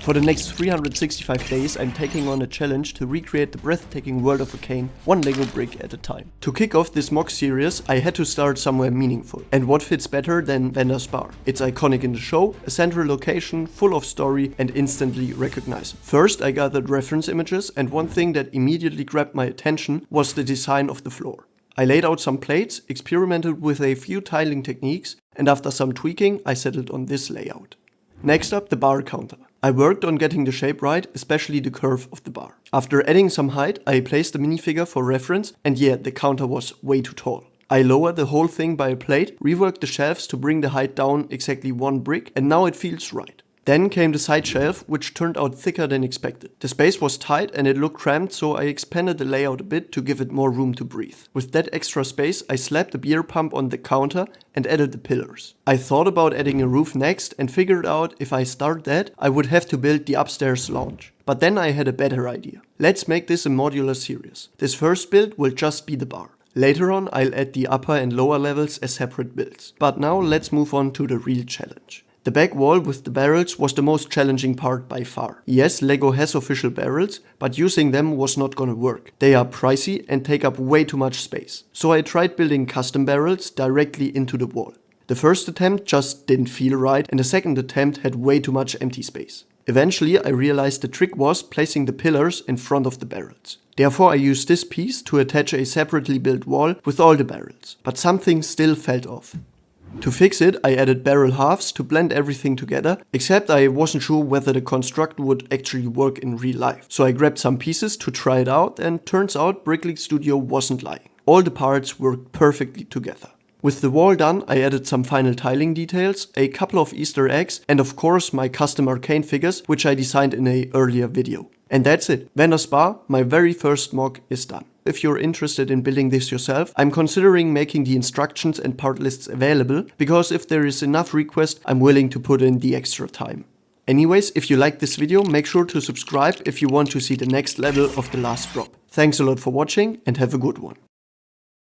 For the next 365 days, I'm taking on a challenge to recreate the breathtaking world of Arcane, one Lego brick at a time. To kick off this mock series, I had to start somewhere meaningful. And what fits better than Vander's bar? It's iconic in the show, a central location, full of story, and instantly recognizable. First, I gathered reference images, and one thing that immediately grabbed my attention was the design of the floor. I laid out some plates, experimented with a few tiling techniques, and after some tweaking, I settled on this layout. Next up, the bar counter. I worked on getting the shape right, especially the curve of the bar. After adding some height, I placed the minifigure for reference, and yeah, the counter was way too tall. I lowered the whole thing by a plate, reworked the shelves to bring the height down exactly one brick, and now it feels right. Then came the side shelf, which turned out thicker than expected. The space was tight and it looked cramped, so I expanded the layout a bit to give it more room to breathe. With that extra space, I slapped a beer pump on the counter and added the pillars. I thought about adding a roof next and figured out if I start that, I would have to build the upstairs lounge. But then I had a better idea. Let's make this a modular series. This first build will just be the bar. Later on, I'll add the upper and lower levels as separate builds. But now let's move on to the real challenge. The back wall with the barrels was the most challenging part by far. Yes, Lego has official barrels, but using them was not gonna work. They are pricey and take up way too much space. So I tried building custom barrels directly into the wall. The first attempt just didn't feel right, and the second attempt had way too much empty space. Eventually, I realized the trick was placing the pillars in front of the barrels. Therefore, I used this piece to attach a separately built wall with all the barrels. But something still felt off. To fix it, I added barrel halves to blend everything together, except I wasn't sure whether the construct would actually work in real life. So I grabbed some pieces to try it out, and turns out Brickleague Studio wasn't lying. All the parts worked perfectly together. With the wall done, I added some final tiling details, a couple of Easter eggs, and of course my custom Arcane figures, which I designed in an earlier video. And that's it. Vander's bar, my very first mock, is done. If you're interested in building this yourself, I'm considering making the instructions and part lists available, because if there is enough request, I'm willing to put in the extra time. Anyways, if you liked this video, make sure to subscribe if you want to see the next level of the last drop. Thanks a lot for watching and have a good one.